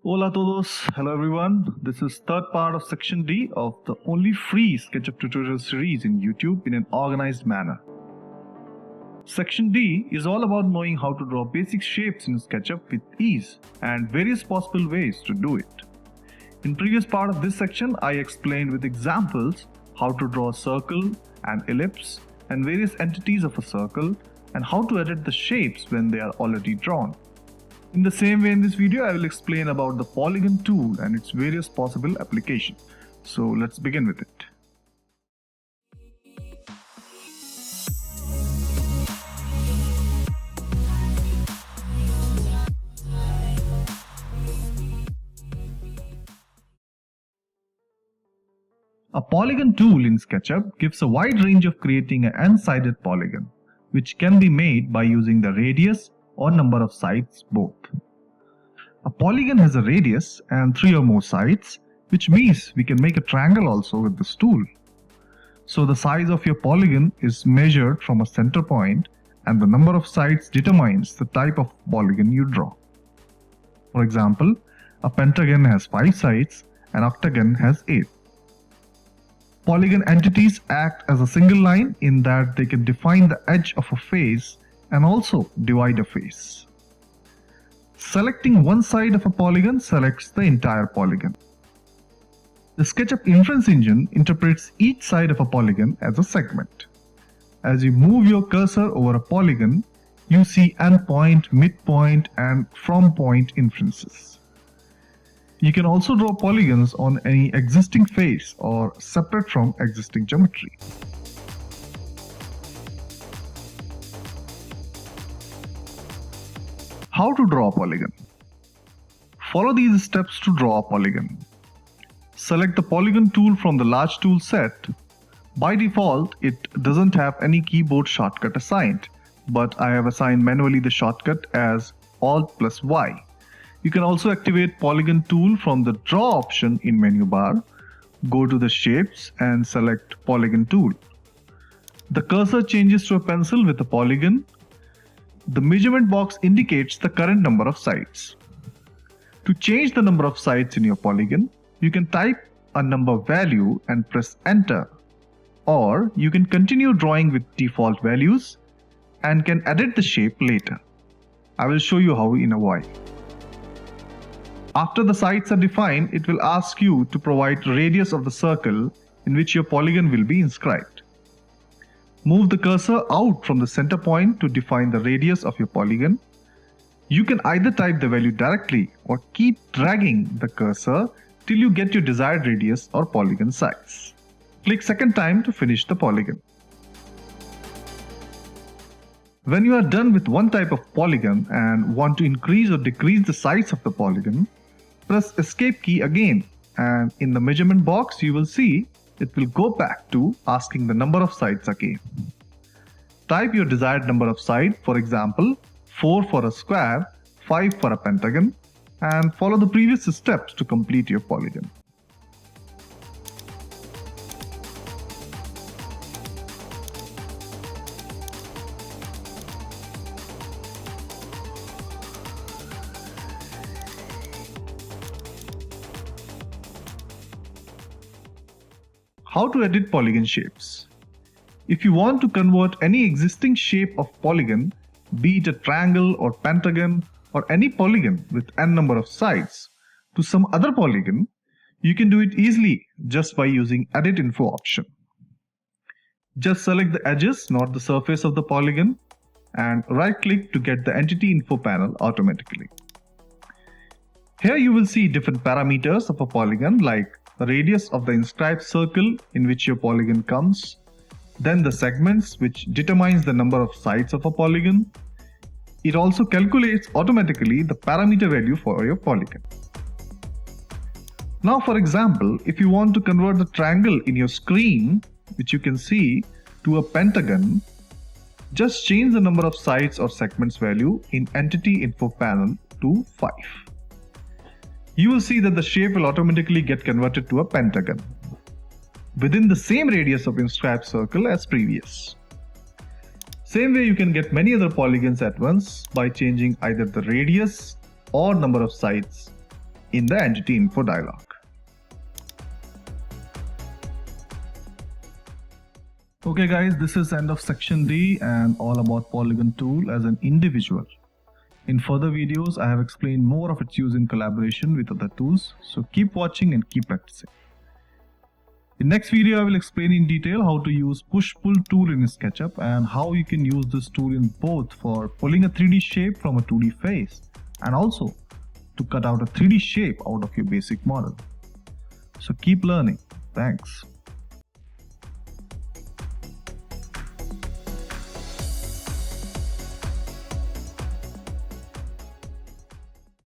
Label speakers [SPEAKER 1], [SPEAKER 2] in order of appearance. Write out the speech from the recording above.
[SPEAKER 1] Hola a todos, hello everyone. This is third part of section D of the only free SketchUp tutorial series in YouTube in an organized manner. Section D is all about knowing how to draw basic shapes in SketchUp with ease and various possible ways to do it. In previous part of this section, I explained with examples how to draw a circle, an ellipse, and various entities of a circle, and how to edit the shapes when they are already drawn. In the same way, in this video, I will explain about the polygon tool and its various possible applications. So let's begin with it. A polygon tool in SketchUp gives a wide range of creating an n-sided polygon, which can be made by using the radius or number of sides both. A polygon has a radius and 3 or more sides, which means we can make a triangle also with this tool. So the size of your polygon is measured from a center point, and the number of sides determines the type of polygon you draw. For example, a pentagon has 5 sides, an octagon has 8. Polygon entities act as a single line in that they can define the edge of a face and also divide a face. Selecting one side of a polygon selects the entire polygon. The SketchUp inference engine interprets each side of a polygon as a segment. As you move your cursor over a polygon, you see endpoint, midpoint, and from point inferences. You can also draw polygons on any existing face or separate from existing geometry. How to draw a polygon? Follow these steps to draw a polygon. Select the polygon tool from the large tool set. By default, it doesn't have any keyboard shortcut assigned, but I have assigned manually the shortcut as Alt+Y. You can also activate polygon tool from the draw option in menu bar. Go to the shapes and select polygon tool. The cursor changes to a pencil with a polygon. The measurement box indicates the current number of sides. To change the number of sides in your polygon, you can type a number value and press enter, or you can continue drawing with default values and can edit the shape later. I will show you how in a while. After the sides are defined, it will ask you to provide radius of the circle in which your polygon will be inscribed. Move the cursor out from the center point to define the radius of your polygon. You can either type the value directly or keep dragging the cursor till you get your desired radius or polygon size. Click second time to finish the polygon. When you are done with one type of polygon and want to increase or decrease the size of the polygon, press Escape key again, and in the measurement box you will see it will go back to asking the number of sides again. Type your desired number of sides, for example 4 for a square, 5 for a pentagon, and follow the previous steps to complete your polygon. How to edit polygon shapes? If you want to convert any existing shape of polygon, be it a triangle or pentagon or any polygon with n number of sides, to some other polygon, you can do it easily just by using Edit Info option. Just select the edges, not the surface of the polygon, and right-click to get the Entity Info panel automatically. Here you will see different parameters of a polygon like the radius of the inscribed circle in which your polygon comes, then the segments, which determines the number of sides of a polygon. It also calculates automatically the parameter value for your polygon. Now for example, if you want to convert the triangle in your screen, which you can see, to a pentagon, just change the number of sides or segments value in Entity Info panel to 5. You will see that the shape will automatically get converted to a pentagon within the same radius of inscribed circle as previous. Same way you can get many other polygons at once by changing either the radius or number of sides in the Entity Info dialog. Okay guys, this is end of section D and all about polygon tool as an individual. In further videos, I have explained more of its use in collaboration with other tools, so keep watching and keep practicing. In next video, I will explain in detail how to use push-pull tool in SketchUp and how you can use this tool in both for pulling a 3D shape from a 2D face and also to cut out a 3D shape out of your basic model. So keep learning. Thanks.